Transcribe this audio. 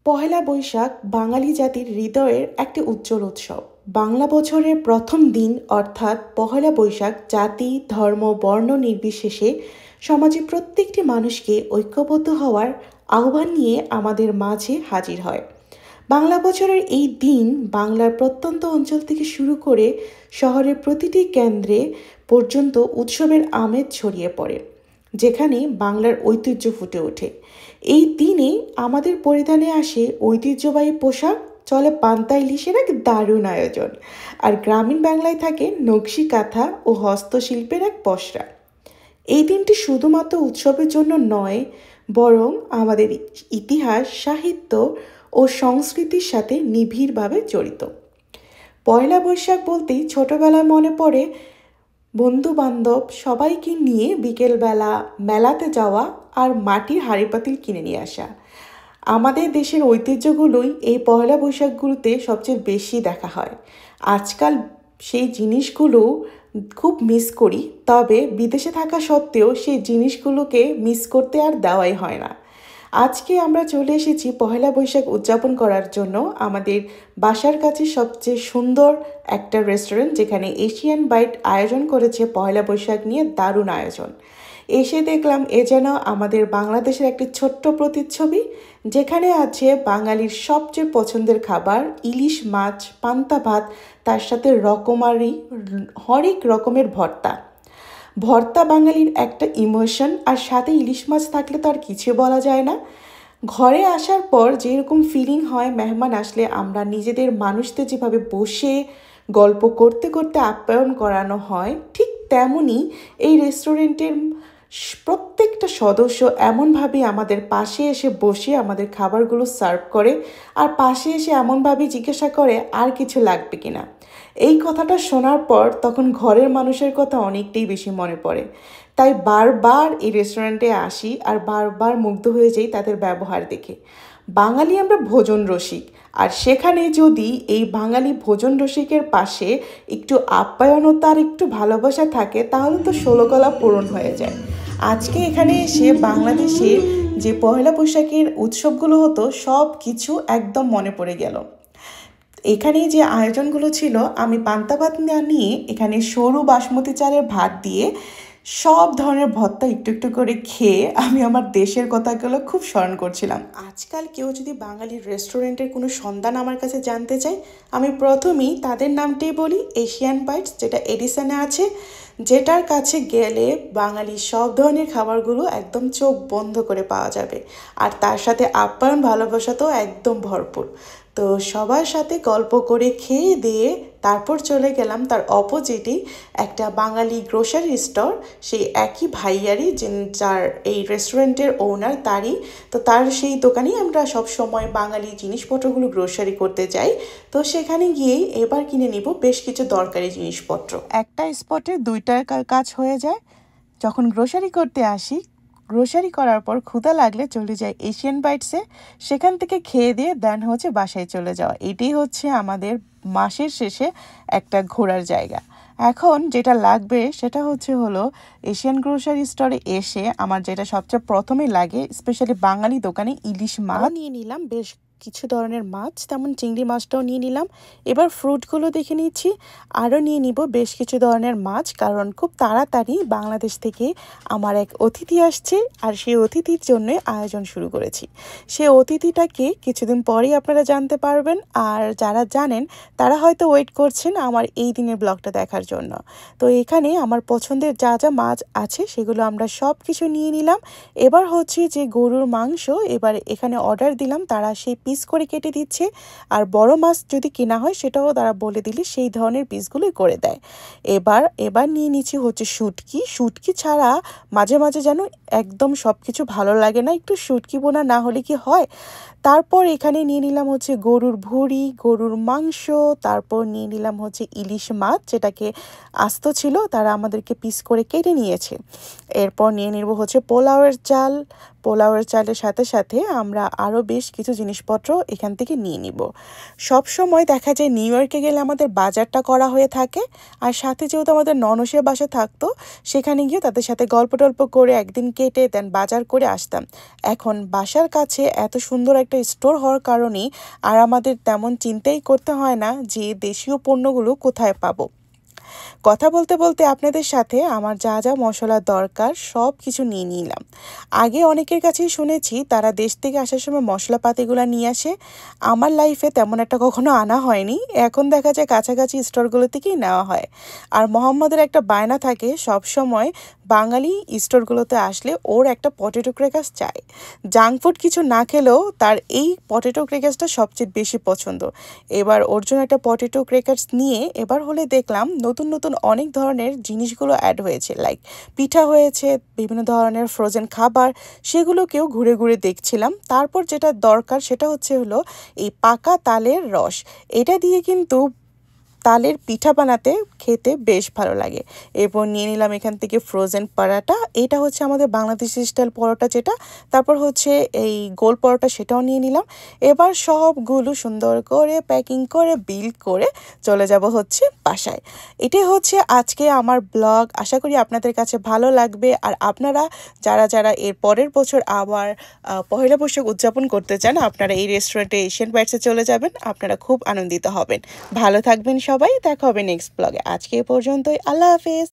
পহেলা বৈশাখ বাঙালি জাতির হৃদয়ের একটি উজ্জ্বল উৎসব। বাংলা বছরের প্রথম দিন অর্থাৎ পহেলা বৈশাখ জাতি, ধর্ম, বর্ণ নির্বিশেষে সমাজের প্রত্যেকটি মানুষকে ঐক্যবদ্ধ হওয়ার আহ্বান নিয়ে আমাদের মাঝে হাজির হয়। বাংলা বছরের এই দিন বাংলার প্রত্যন্ত অঞ্চল থেকে শুরু করে শহরের প্রতিটি কেন্দ্রে পর্যন্ত উৎসবের আমেজ ছড়িয়ে পড়ে, যেখানে বাংলার ঐতিহ্য ফুটে ওঠে। এই দিনে আমাদের পরিধানে আসে ঐতিহ্যবাহী পোশাক, চলে পান্তা ইলিশের এক দারুণ আয়োজন, আর গ্রামীণ বাংলায় থাকে নকশি কাঁথা ও হস্তশিল্পের এক পসরা। এই দিনটি শুধুমাত্র উৎসবের জন্য নয়, বরং আমাদের ইতিহাস, সাহিত্য ও সংস্কৃতির সাথে নিবিড়ভাবে জড়িত। পয়লা বৈশাখ বলতেই ছোটবেলায় মনে পড়ে বন্ধু বান্ধব সবাইকে নিয়ে বিকেলবেলা মেলাতে যাওয়া আর মাটির হাঁড়িপাতিল কিনে নিয়ে আসা। আমাদের দেশের ঐতিহ্যগুলোই এই পয়লা বৈশাখগুলোতে সবচেয়ে বেশি দেখা হয়। আজকাল সেই জিনিসগুলো খুব মিস করি, তবে বিদেশে থাকা সত্ত্বেও সেই জিনিসগুলোকে মিস করতে আর দেওয়াই হয় না। আজকে আমরা চলে এসেছি পহেলা বৈশাখ উদযাপন করার জন্য আমাদের বাসার কাছে সবচেয়ে সুন্দর একটা রেস্টুরেন্ট, যেখানে এশিয়ান বাইট আয়োজন করেছে পহেলা বৈশাখ নিয়ে দারুণ আয়োজন। এসে দেখলাম এ যেন আমাদের বাংলাদেশের একটি ছোট্ট প্রতিচ্ছবি, যেখানে আছে বাঙালির সবচেয়ে পছন্দের খাবার ইলিশ মাছ, পান্তা ভাত, তার সাথে রকমারি হরেক রকমের ভর্তা। ভর্তা বাঙালির একটা ইমোশন, আর সাথে ইলিশ মাছ থাকলে তো আর কিছু বলা যায় না। ঘরে আসার পর যেরকম ফিলিং হয় মেহমান আসলে আমরা নিজেদের মানুষদের যেভাবে বসে গল্প করতে করতে আপ্যায়ন করানো হয়, ঠিক তেমনই এই রেস্টুরেন্টের প্রত্যেকটা সদস্য এমনভাবে আমাদের পাশে এসে বসে আমাদের খাবারগুলো সার্ভ করে, আর পাশে এসে এমনভাবে জিজ্ঞাসা করে আর কিছু লাগবে কিনা। এই কথাটা শোনার পর তখন ঘরের মানুষের কথা অনেকটাই বেশি মনে পড়ে। তাই বারবার এই রেস্টুরেন্টে আসি আর বারবার মুগ্ধ হয়ে যাই তাদের ব্যবহার দেখে। বাঙালি আমরা ভোজন রসিক, আর সেখানে যদি এই বাঙালি ভোজন রসিকের পাশে একটু আপ্যায়নতা আর একটু ভালোবাসা থাকে, তাহলে তো ষোলকলা পূরণ হয়ে যায়। আজকে এখানে এসে বাংলাদেশের যে পয়লা বৈশাখের উৎসবগুলো হতো সব কিছু একদম মনে পড়ে গেল। এখানে যে আয়োজনগুলো ছিল, আমি পান্তা ভাত না নিয়ে এখানে সরু বাসমতি চালের ভাত দিয়ে সব ধরনের ভর্তা একটু একটু করে খেয়ে আমি আমার দেশের কথাগুলো খুব স্মরণ করছিলাম। আজকাল কেউ যদি বাঙালির রেস্টুরেন্টের কোনো সন্ধান আমার কাছে জানতে চায়, আমি প্রথমেই তাদের নামটাই বলি, এশিয়ান বাইটস, যেটা এডিসনে আছে, যেটার কাছে গেলে বাঙালি সব ধরনের খাবারগুলো একদম চোখ বন্ধ করে পাওয়া যাবে, আর তার সাথে আপ্যায়ন ভালোবাসা তো একদম ভরপুর। তো সবার সাথে গল্প করে খেয়ে দিয়ে তারপর চলে গেলাম তার অপোজিটেই একটা বাঙালি গ্রোসারি স্টোর, সেই একই ভাইয়ারই যার এই রেস্টুরেন্টের ওনার, তারই তো তার সেই দোকানেই আমরা সব সময় বাঙালি জিনিসপত্রগুলো গ্রোসারি করতে যাই। তো সেখানে গিয়েই এবার কিনে নিব বেশ কিছু দরকারি জিনিসপত্র। একটা স্পটে দুইটা কাজ হয়ে যায়। যখন গ্রোসারি করতে আসি, গ্রোসারি করার পর ক্ষুধা লাগলে চলে যায় এশিয়ান বাইটসে, সেখান থেকে খেয়ে দিয়ে দেন হচ্ছে বাসায় চলে যাওয়া। এটাই হচ্ছে আমাদের মাসের শেষে একটা ঘোরার জায়গা। এখন যেটা লাগবে সেটা হলো এশিয়ান গ্রোসারি স্টোরে এসে আমার যেটা সবচেয়ে প্রথমে লাগে, স্পেশালি বাঙালি দোকানে ইলিশ মাছ নিয়ে নিলাম, বেশ কিছু ধরনের মাছ, তেমন চিংড়ি মাছটাও নিয়ে নিলাম। এবার ফ্রুটগুলো দেখে নিচ্ছি, আরও নিয়ে নিব বেশ কিছু ধরনের মাছ, কারণ খুব তাড়াতাড়ি বাংলাদেশ থেকে আমার এক অতিথি আসছে, আর সেই অতিথির জন্য আয়োজন শুরু করেছি। সেই অতিথিটাকে কিছুদিন পরেই আপনারা জানতে পারবেন, আর যারা জানেন তারা হয়তো ওয়েট করছেন আমার এই দিনের ব্লগটা দেখার জন্য। তো এখানে আমার পছন্দের যা যা মাছ আছে সেগুলো আমরা সব কিছু নিয়ে নিলাম। এবার হচ্ছে যে গরুর মাংস, এবার এখানে অর্ডার দিলাম, তারা সেই পিস করে কেটে দিচ্ছে, আর বড় মাছ যদি কেনা হয় সেটাও তারা বলে দিলে সেই ধরনের পিসগুলোই করে দেয়। এবার নিয়ে নিচ্ছি হচ্ছে শুটকি ছাড়া মাঝে মাঝে যেন একদম সব কিছু ভালো লাগে না, একটু শুটকি বোনা না হলে কি হয়। তারপর এখানে নিয়ে নিলাম হচ্ছে গরুর ভুঁড়ি, গরুর মাংস, তারপর নিয়ে নিলাম হচ্ছে ইলিশ মাছ, যেটাকে আস্ত ছিল, তারা আমাদেরকে পিস করে কেটে নিয়েছে। এরপর নিয়ে নিব হচ্ছে পোলাওয়ের চালের সাথে সাথে আমরা আরও বেশ কিছু জিনিসপত্র জিনিসপত্র এখান থেকে নিয়ে নিব। সব সময় দেখা যায় নিউ ইয়র্কে গেলে আমাদের বাজারটা করা হয়ে থাকে, আর সাথে যেহেতু আমাদের ননসের বাসা থাকতো, সেখানে গিয়ে তাদের সাথে গল্প টল্প করে একদিন কেটে দেন বাজার করে আসতাম। এখন বাসার কাছে এত সুন্দর একটা স্টোর হওয়ার কারণেই আর আমাদের তেমন চিন্তাই করতে হয় না যে দেশীয় পণ্যগুলো কোথায় পাবো। কথা বলতে বলতে আপনাদের সাথে আমার যা যা মশলা দরকার সব কিছু নিয়ে নিলাম। আগে অনেকের কাছেই শুনেছি তারা দেশ থেকে আসার সময় মশলাপাতিগুলো নিয়ে আসে। আমার লাইফে তেমন একটা কখনো আনা হয়নি। এখন দেখা যায় কাছাকাছি স্টোরগুলো থেকেই নেওয়া হয়। আর মোহাম্মদের একটা বায়না থাকে, সব সময় বাঙালি স্টোরগুলোতে আসলে ওর একটা পটেটো ক্র্যাকার্স চাই। জাঙ্ক ফুড কিছু না খেলেও তার এই পটেটো ক্র্যাকার্সটা সবচেয়ে বেশি পছন্দ। এবার ওর জন্য একটা পটেটো ক্র্যাকার্স নিয়ে এবার হলে দেখলাম নতুন নতুন অনেক ধরনের জিনিসগুলো অ্যাড হয়েছে, লাইক পিঠা হয়েছে, বিভিন্ন ধরনের ফ্রোজেন খাবার, সেগুলোকেও ঘুরে ঘুরে দেখছিলাম। তারপর যেটা দরকার সেটা হলো এই পাকা তালের রস। এটা দিয়ে কিন্তু তালের পিঠা বানাতে খেতে বেশ ভালো লাগে। এরপর নিয়ে নিলাম এখান থেকে ফ্রোজেন পরোটা, এটা হচ্ছে আমাদের বাংলাদেশি স্টাইল পরোটা যেটা। তারপর হচ্ছে এই গোল পরোটা, সেটাও নিয়ে নিলাম। এবার সবগুলো সুন্দর করে প্যাকিং করে বিল করে চলে যাব হচ্ছে বাসায়। এটাই হচ্ছে আজকে আমার ব্লগ। আশা করি আপনাদের কাছে ভালো লাগবে। আর আপনারা যারা যারা এর পরের বছর আবার পহেলা বৈশাখ উদযাপন করতে চান, আপনারা এই রেস্টুরেন্টে এশিয়ান বাইটসে চলে যাবেন, আপনারা খুব আনন্দিত হবেন। ভালো থাকবেন সবাই, দেখা হবে নেক্সট ব্লগে। আজকে এ পর্যন্তই, আল্লাহ হাফেজ।